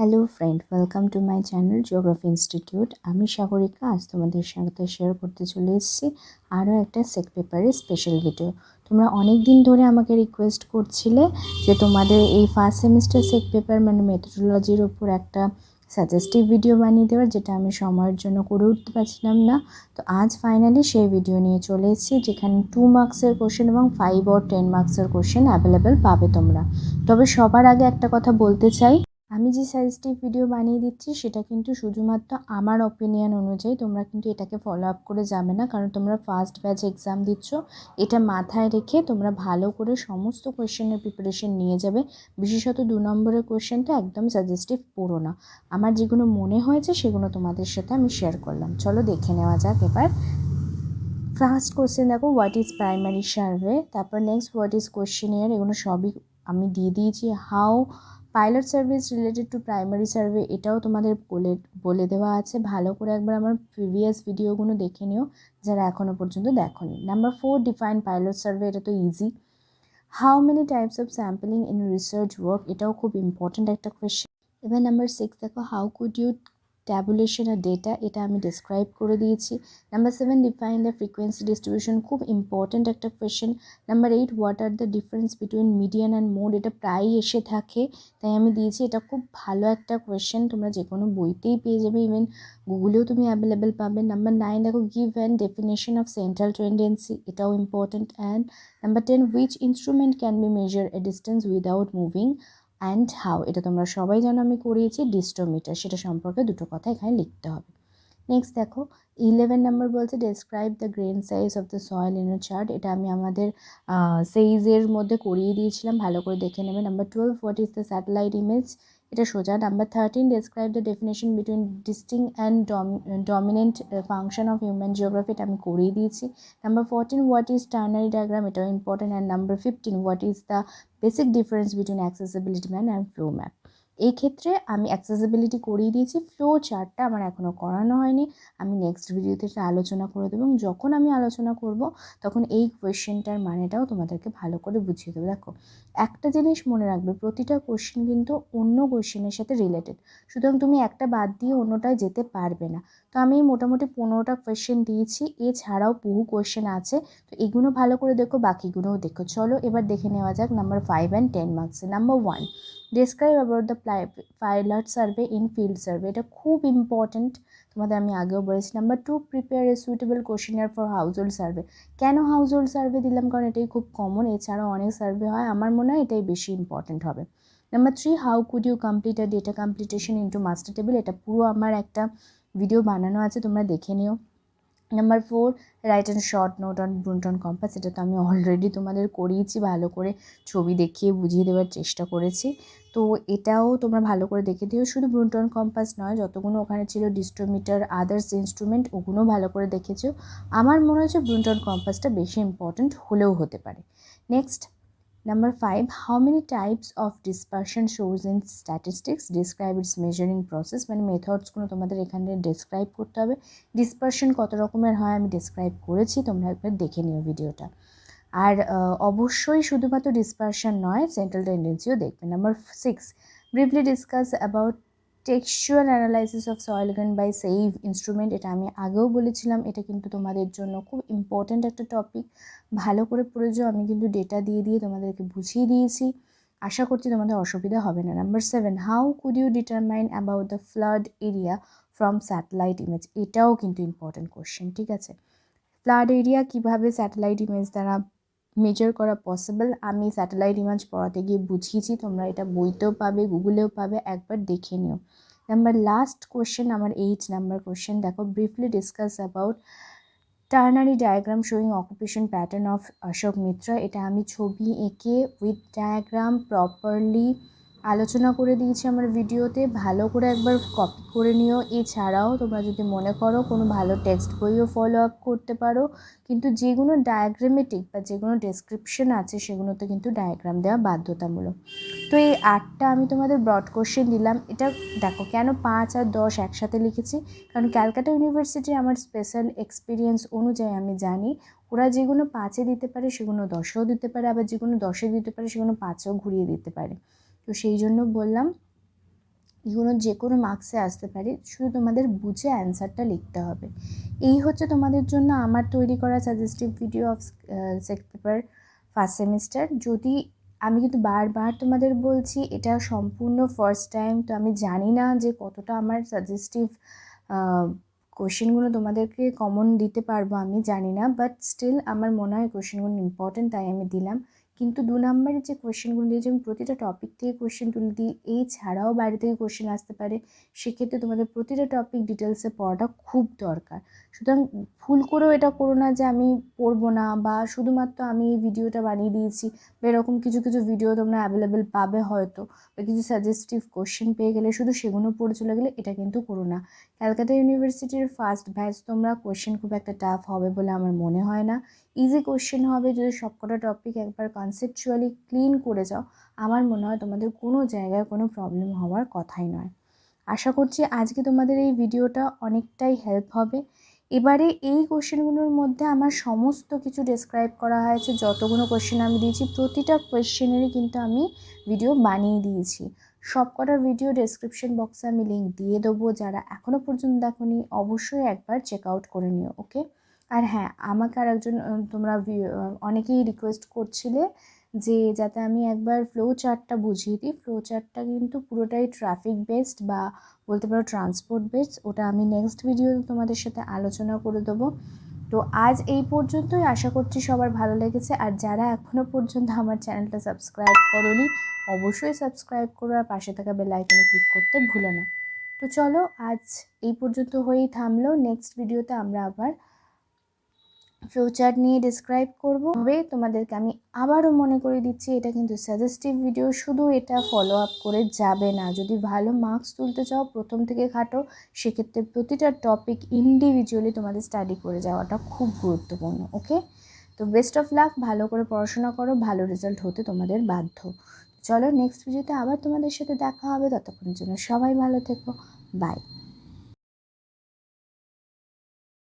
Hello friend, welcome to my channel geography institute. আমি সাগরিকা। আজ তোমাদের সাথে শেয়ার করতে চলে এসেছি আরও একটা সেক পেপারের স্পেশাল ভিডিও। তোমরা অনেক দিন ধরে আমাকে রিকোয়েস্ট করছিলে যে তোমাদের এই ফার্স্ট সেমিস্টার সেক পেপার মানে মেথোডোলজির ওপর একটা সাজেস্টিভ ভিডিও বানিয়ে দেওয়ার, যেটা আমি সময়ের জন্য করে উঠতে পারছিলাম না। তো আজ ফাইনালি সেই ভিডিও নিয়ে চলে এসেছি, যেখানে 2 মার্কসের কোশ্চেন এবং 5 or 10 মার্কসের কোশ্চেন অ্যাভেলেবেল পাবে তোমরা। তবে সবার আগে একটা কথা বলতে চাই, আমি যে সাজেস্টিভ ভিডিও বানিয়ে দিচ্ছি সেটা কিন্তু শুধুমাত্র আমার অপিনিয়ন অনুযায়ী। তোমরা কিন্তু এটাকে ফলো আপ করে যাবে না, কারণ তোমরা ফার্স্ট ব্যাচ এক্সাম দিচ্ছ। এটা মাথায় রেখে তোমরা ভালো করে সমস্ত কোয়েশ্চেনের প্রিপারেশন নিয়ে যাবে। বিশেষত 2 নম্বরের কোয়েশ্চেনটা একদম সাজেস্টিভ পড়ো না। আমার যেগুলো মনে হয়েছে সেগুলো তোমাদের সাথে আমি শেয়ার করলাম। চলো দেখে নেওয়া যাক এবার। ফার্স্ট কোয়েশ্চেন দেখো, হোয়াট ইজ প্রাইমারি সার্ভে। তারপর নেক্সট, হোয়াট ইজ কোয়েশ্চেনিয়ার। এগুলো সবই আমি দিয়ে দিয়েছি। How pilot survey is related to primary survey, এটাও তোমাদের বলে দেওয়া আছে। ভালো করে একবার আমার প্রিভিয়াস ভিডিওগুলো দেখে নিও যারা এখনও পর্যন্ত দেখোনি। Number 4, define pilot survey. এটা তো easy. How many types of sampling in research work, এটাও খুব ইম্পর্ট্যান্ট একটা কোয়েশ্চেন। এবার নাম্বার 6 দেখো, হাউ কুড ইউ ট্যাবুলেশন আর ডেটা, এটা আমি ডিসক্রাইব করে দিয়েছি। Number 7, define the frequency distribution, খুব ইম্পর্ট্যান্ট একটা question. Number 8, what are the difference between median and mode, এটা প্রায়ই এসে থাকে তাই আমি দিয়েছি। এটা খুব ভালো একটা কোয়েশ্চেন, তোমরা যে কোনো বইতেই পেয়ে যাবে, ইভেন গুগলেও তুমি অ্যাভেলেবেল পাবে। নাম্বার 9 দেখো, give and definition of central tendency, এটাও important. And number 10, which instrument can be measure a distance without moving and how, এটা তোমরা সবাই জানো আমি করিয়েছি। ডিস্টোমিটার, সেটা সম্পর্কে দুটো কথা এখানে লিখতে হবে। নেক্সট দেখো, 11 নাম্বার বলছে describe the grain size of the soil in a chart, এটা আমি আমাদের সেইজের মধ্যে করিয়ে দিয়েছিলাম, ভালো করে দেখে নেবে। Number 12, what is the satellite image, এটা সোজা। Number 13, describe the definition between distinct and dominant function of human geography, এটা আমি করিয়ে দিয়েছি। Number 14, what is ternary diagram, এটাও important. And number 15, what is the basic difference between accessibility map and flow map. এই ক্ষেত্রে আমি accessibility করিয়ে দিয়েছি, ফ্লো চার্টটা আমার এখনও করানো হয়নি। আমি নেক্সট ভিডিওতে এটা আলোচনা করে দেবো, এবং যখন আমি আলোচনা করব তখন এই কোয়েশ্চেনটার মানেটাও তোমাদেরকে ভালো করে বুঝিয়ে দেবো। দেখো, একটা জিনিস মনে রাখবে, প্রতিটা কোয়েশ্চেন কিন্তু অন্য কোয়েশ্চেনের সাথে রিলেটেড, সুতরাং তুমি একটা বাদ দিয়ে অন্যটায় যেতে পারবে না। তো আমি মোটামুটি 15টা কোয়েশ্চেন দিয়েছি, এছাড়াও বহু কোয়েশ্চেন আছে। তো এগুলো ভালো করে দেখো, বাকিগুলোও দেখো। চলো এবার দেখে নেওয়া যাক নাম্বার 5 and 10 মার্কসে। Number 1, describe about the pilot survey in field survey, এটা খুব ইম্পর্ট্যান্ট, তোমাদের আমি আগেও বলেছি। Number 2, prepare a suitable questionnaire for household survey. কেন হাউস হোল্ড সার্ভে দিলাম, কারণ এটাই খুব কমন, এছাড়াও অনেক সার্ভে হয়, আমার মনে হয় এটাই বেশি ইম্পর্ট্যান্ট হবে। Number 3, how could you complete a data completion into master table, এটা পুরো আমার একটা ভিডিও বানানো আছে, তোমরা দেখে নিও। Number 4, write and short note on Brunton compass, এটা তো আমি অলরেডি তোমাদের করিয়েছি, ভালো করে ছবি দেখিয়ে বুঝিয়ে দেওয়ার চেষ্টা করেছি। তো এটাও তোমরা ভালো করে দেখে দিও। শুধু ব্রুনটন কম্পাস নয়, যতগুলো ওখানে ছিল ডিস্টোমিটার, আদার্স ইনস্ট্রুমেন্ট, ওগুলো ভালো করে দেখেছো। আমার মনে হচ্ছে ব্রুনটন কম্পাসটা বেশি ইম্পর্ট্যান্ট হলেও হতে পারে। Next, number 5, how many types of dispersion shows in statistics, describe it's measuring process, মানে মেথডসগুলো তোমাদের এখানে ডিসক্রাইব করতে হবে। ডিসপারশন কত রকমের হয় আমি ডিসক্রাইব করেছি, তোমরা একবার দেখে নিও ভিডিওটা। আর অবশ্যই শুধুমাত্র ডিসপারশন নয়, সেন্ট্রাল টেন্ডেন্সিও দেখবে। Number 6, briefly discuss about textual analysis of soil grain by sieve instrument, এটা আমি আগেও বলেছিলাম, এটা কিন্তু তোমাদের জন্য খুব ইম্পর্ট্যান্ট একটা টপিক, ভালো করে পড়ে যাও। আমি কিন্তু ডেটা দিয়ে দিয়ে তোমাদেরকে বুঝিয়ে দিয়েছি, আশা করছি তোমাদের অসুবিধা হবে না। Number 7, how could you determine about the flood area from satellite image, এটাও কিন্তু ইম্পর্ট্যান্ট কোশ্চেন, ঠিক আছে। ফ্লাড এরিয়া কীভাবে স্যাটেলাইট ইমেজ দ্বারা মেজার করা পসিবল, আমি স্যাটেলাইট ইমেজ পড়াতে গিয়ে বুঝিয়েছি, তোমরা এটা বইতেও পাবে, গুগলেও পাবে, একবার দেখে নিও। নাম্বার লাস্ট কোয়েশ্চেন, আমার 8 নাম্বার কোয়েশ্চেন দেখো, briefly discuss about ternary diagram showing occupation pattern of Ashok Mitra, এটা আমি ছবি এঁকে উইথ ডায়াগ্রাম প্রপারলি আলোচনা করে দিয়েছি আমার ভিডিওতে, ভালো করে একবার কপি করে নিও। এছাড়াও তোমরা যদি মনে করো কোনো ভালো টেক্সট বইও ফলো আপ করতে পারো, কিন্তু যেগুলো ডায়াগ্রামেটিক বা যেগুলো ডেসক্রিপশন আছে সেগুলোতে কিন্তু ডায়াগ্রাম দেওয়া বাধ্যতামূলক। তো এই 8টা আমি তোমাদের ব্রড কোশ্চেন দিলাম। এটা দেখো কেন 5 আর 10 একসাথে লিখেছি, কারণ ক্যালকাটা ইউনিভার্সিটি আমার স্পেশাল এক্সপিরিয়েন্স অনুযায়ী আমি জানি ওরা যেগুলো 5-এ দিতে পারে সেগুলো 10-এও দিতে পারে, আবার যেগুলো 10-এ দিতে পারে সেগুলো 5-এও ঘুরিয়ে দিতে পারে। তো সেই জন্য বললাম এগুলো যে কোনো মার্কসে আসতে পারে, শুধু তোমাদের বুঝে অ্যান্সারটা লিখতে হবে। এই হচ্ছে তোমাদের জন্য আমার তৈরি করা suggestive video of SEC paper first semester. যদি আমি কিন্তু বারবার তোমাদের বলছি, এটা সম্পূর্ণ ফার্স্ট টাইম, তো আমি জানি না যে কতটা আমার সাজেস্টিভ কোয়েশ্চেনগুলো তোমাদেরকে কমন দিতে পারবো, আমি জানি না, বাট স্টিল আমার মনে হয় কোয়েশ্চেনগুলো ইম্পর্টেন্ট, তাই আমি দিলাম। কিন্তু 2 নম্বরের যে কোয়েশ্চেনগুলো দিয়েছি, আমি প্রতিটা টপিক থেকে কোয়েশ্চেন তুলে দিই, এই ছাড়াও বাইরে থেকে কোয়েশ্চেন আসতে পারে। সেক্ষেত্রে তোমাদের প্রতিটা টপিক ডিটেলসে পড়াটা খুব দরকার। সুতরাং ভুল করেও এটা করো না যে আমি পড়বো না, বা শুধুমাত্র আমি এই ভিডিওটা বানিয়ে দিয়েছি, বা এরকম কিছু কিছু ভিডিও তোমরা অ্যাভেলেবেল পাবে হয়তো, বা কিছু সাজেস্টিভ কোয়েশ্চেন পেয়ে গেলে শুধু সেগুলো পড়ে চলে গেলে, এটা কিন্তু করো না। ক্যালকাটা ইউনিভার্সিটির ফার্স্ট ব্যাচ, তোমরা কোয়েশ্চেন খুব একটা টাফ হবে বলে আমার মনে হয় না। ইজি কোয়েশ্চেন হবে, যদি সবকটা টপিক একবার কনসেপচুয়ালি ক্লিন করে যাও, আমার মনে হয় তোমাদের কোনো জায়গায় কোনো প্রবলেম হওয়ার কথাই নয়। আশা করছি আজকে তোমাদের এই ভিডিওটা অনেকটাই হেল্প হবে। এবারে এই কোয়েশ্চেনগুলোর মধ্যে আমার সমস্ত কিছু ডেসক্রাইব করা হয়েছে, যতগুলো কোয়েশ্চেন আমি দিয়েছি প্রতিটা কোয়েশ্চেনেরই কিন্তু আমি ভিডিও বানিয়ে দিয়েছি। সবকটা ভিডিও ডেসক্রিপশন বক্সে আমি লিঙ্ক দিয়ে দেবো, যারা এখনও পর্যন্ত দেখোনি অবশ্যই একবার চেক আউট করে নিও, ওকে। আর হ্যাঁ, আমাকে আর একজন তোমরা অনেকেই রিকোয়েস্ট করছিলে যে যাতে আমি একবার ফ্লো চার্টটা বুঝিয়ে দিই। ফ্লো চার্টটা কিন্তু পুরোটাই ট্রাফিক বেসড, বা বলতে পারো ট্রান্সপোর্ট বেসড, ওটা আমি নেক্সট ভিডিওতে তোমাদের সাথে আলোচনা করে দেবো। তো আজ এই পর্যন্তই, আশা করছি সবার ভালো লেগেছে। আর যারা এখনও পর্যন্ত আমার চ্যানেলটা সাবস্ক্রাইব করোনি, অবশ্যই সাবস্ক্রাইব করো, আর পাশে থাকা বেল আইকনে ক্লিক করতে ভুলো না। তো চলো, আজ এই পর্যন্ত হয়েই থামলো। নেক্সট ভিডিওতে আমরা আবার ফ্লোচার্ট নিয়ে ডিসক্রাইব করবো। তবে তোমাদেরকে আমি আবারও মনে করে দিচ্ছি, এটা কিন্তু সাজেস্টিভ ভিডিও, শুধু এটা ফলো আপ করে যাবে না। যদি ভালো মার্কস তুলতে চাও, প্রথম থেকে খাটো, সেক্ষেত্রে প্রতিটা টপিক ইন্ডিভিজুয়ালি তোমাদের স্টাডি করে যাওয়াটা খুব গুরুত্বপূর্ণ, ওকে। তো বেস্ট অফ লাক, ভালো করে পড়াশোনা করো, ভালো রেজাল্ট হতে তোমাদের বাধ্য। চলো, নেক্সট ভিডিওতে আবার তোমাদের সাথে দেখা হবে, ততক্ষণের জন্য সবাই ভালো থেকো, বাই।